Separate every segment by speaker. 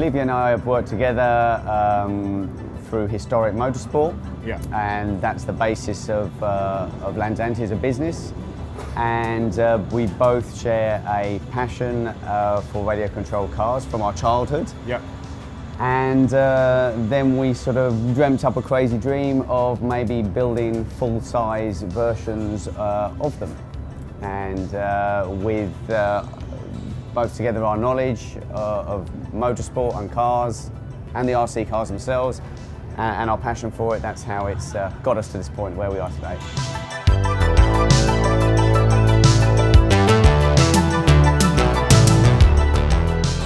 Speaker 1: Olivia and I have worked together through historic motorsport, and that's the basis of Lanzanti as a business. And we both share a passion for radio controlled cars from our childhood. And then we sort of dreamt up a crazy dream of maybe building full-size versions of them. And with both together our knowledge of motorsport and cars and the RC cars themselves and our passion for it, that's how it's got us to this point where we are today.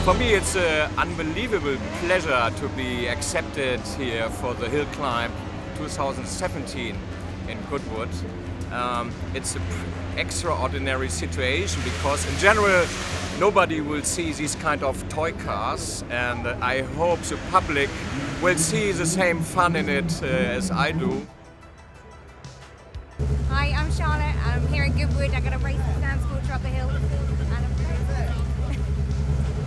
Speaker 2: For me, it's an unbelievable pleasure to be accepted here for the Hill Climb 2017 in Goodwood. It's an extraordinary situation because in general nobody will see these kind of toy cars, and I hope the public will see the same fun in it as I do.
Speaker 3: Hi, I'm Charlotte. I'm here in Goodwood. I got a race at Sand Scorcher up the hill, and I'm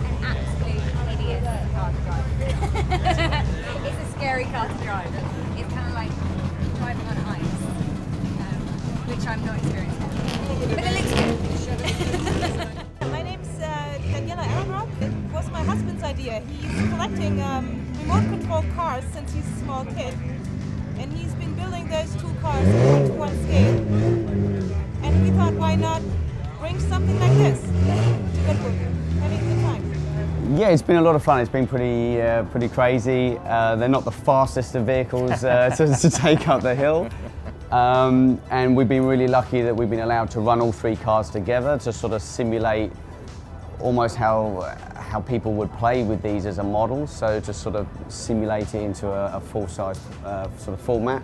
Speaker 3: an absolute idiot car to drive. It's a scary car to drive. It's kind of like driving on ice, which I'm not experienced with. But it looks good.
Speaker 4: My name's Daniela. It was my husband's idea. He's collecting remote control cars since he's a small kid. And he's been building those two cars at 1-to-1 scale. And we thought, why not bring something like this to Goodwood, having a good time.
Speaker 1: Yeah, it's been a lot of fun. It's been pretty crazy. They're not the fastest of vehicles to take up the hill. And we've been really lucky that we've been allowed to run all three cars together to sort of simulate almost how people would play with these as a model, so to sort of simulate it into a full-size sort of format.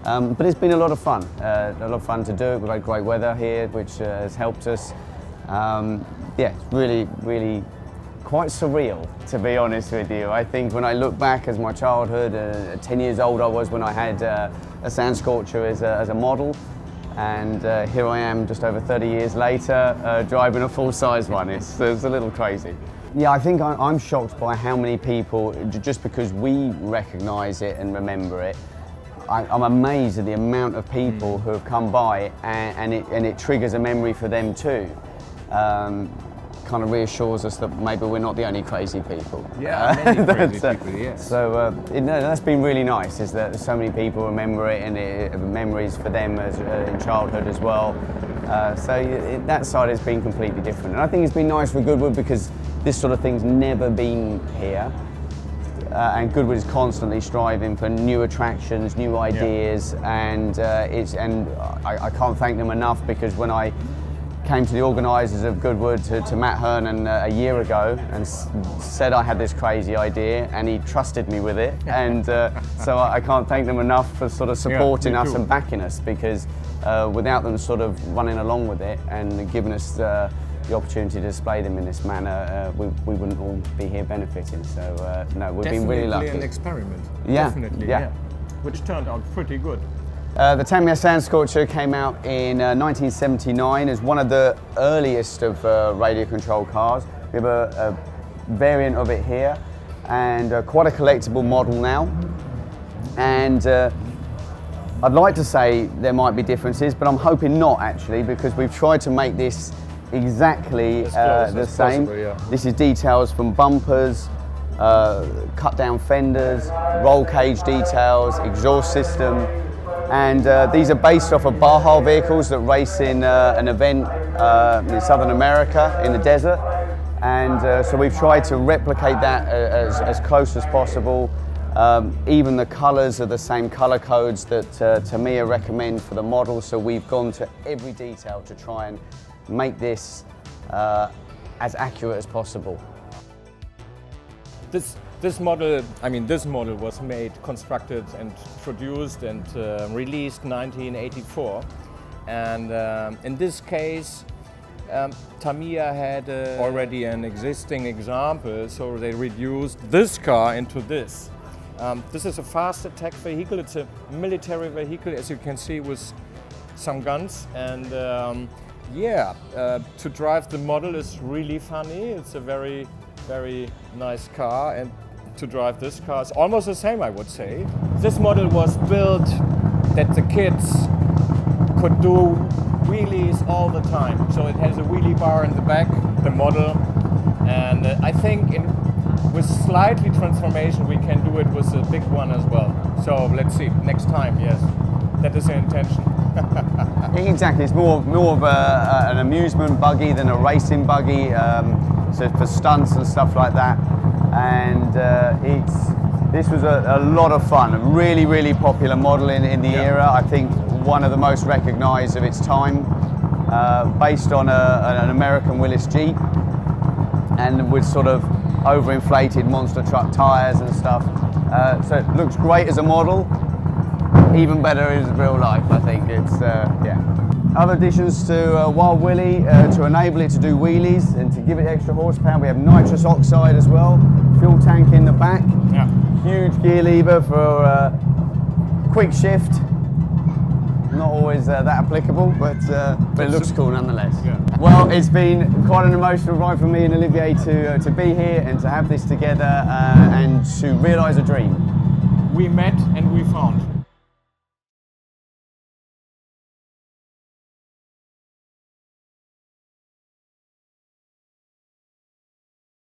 Speaker 1: But it's been a lot of fun. To do it. We've had great weather here, which has helped us. Yeah, it's really quite surreal, to be honest with you. I think when I look back as my childhood, 10 years old I was when I had a Sand Scorcher as a model. And here I am just over 30 years later driving a full-size one. It's a little crazy. Yeah, I think I'm shocked by how many people, just because we recognise it and remember it, I'm amazed at the amount of people who have come by and it triggers a memory for them too. Kind of reassures us that maybe we're not the only crazy people.
Speaker 2: Yeah, many crazy people, yes.
Speaker 1: So that's been really nice, is that so many people remember it and memories for them as in childhood as well. That side has been completely different. And I think it's been nice for Goodwood because this sort of thing's never been here. And Goodwood is constantly striving for new attractions, new ideas, and I can't thank them enough, because when I came to the organisers of Goodwood, to Matt Hernan a year ago, and said I had this crazy idea, and he trusted me with it, and so I can't thank them enough for sort of supporting us and backing us, because without them sort of running along with it and giving us the opportunity to display them in this manner, we wouldn't all be here benefiting. So no, we've been really lucky.
Speaker 2: Definitely an experiment.
Speaker 1: Yeah,
Speaker 2: definitely,
Speaker 1: yeah.
Speaker 2: Which turned out pretty good.
Speaker 1: The Tamiya Sand Scorcher came out in 1979 as one of the earliest of radio control cars. We have a variant of it here, and quite a collectible model now. And I'd like to say there might be differences, but I'm hoping not, actually, because we've tried to make this exactly the same.
Speaker 2: Possible, yeah.
Speaker 1: This is details from bumpers, cut down fenders, roll cage details, exhaust system. And these are based off of Baja vehicles that race in an event in Southern America in the desert. And so we've tried to replicate that as close as possible. Even the colours are the same colour codes that Tamiya recommend for the model. So we've gone to every detail to try and make this as accurate as possible.
Speaker 2: This model was made, constructed and produced and released 1984. And in this case, Tamiya had already an existing example, so they reduced this car into this. This is a fast attack vehicle. It's a military vehicle, as you can see, with some guns. And to drive the model is really funny. It's a very nice car, and to drive this car. It's almost the same, I would say. This model was built that the kids could do wheelies all the time. So it has a wheelie bar in the back, the model, and I think with slightly transformation we can do it with a big one as well. So let's see, next time, yes. That is the intention.
Speaker 1: Exactly, it's more of an amusement buggy than a racing buggy, so for stunts and stuff like that. And this was a lot of fun, a really popular model in the era. I think one of the most recognised of its time, based on an American Willys Jeep, and with sort of overinflated monster truck tyres and stuff. So it looks great as a model. Even better is real life, I think. It's, yeah. Other additions to Wild Willy to enable it to do wheelies and to give it extra horsepower. We have nitrous oxide as well, fuel tank in the back,
Speaker 2: Yeah.
Speaker 1: huge gear lever for quick shift. Not always that applicable, but it looks cool nonetheless.
Speaker 2: Yeah.
Speaker 1: Well, it's been quite an emotional ride for me and Olivier to be here and to have this together and to realise a dream.
Speaker 2: We met and we found.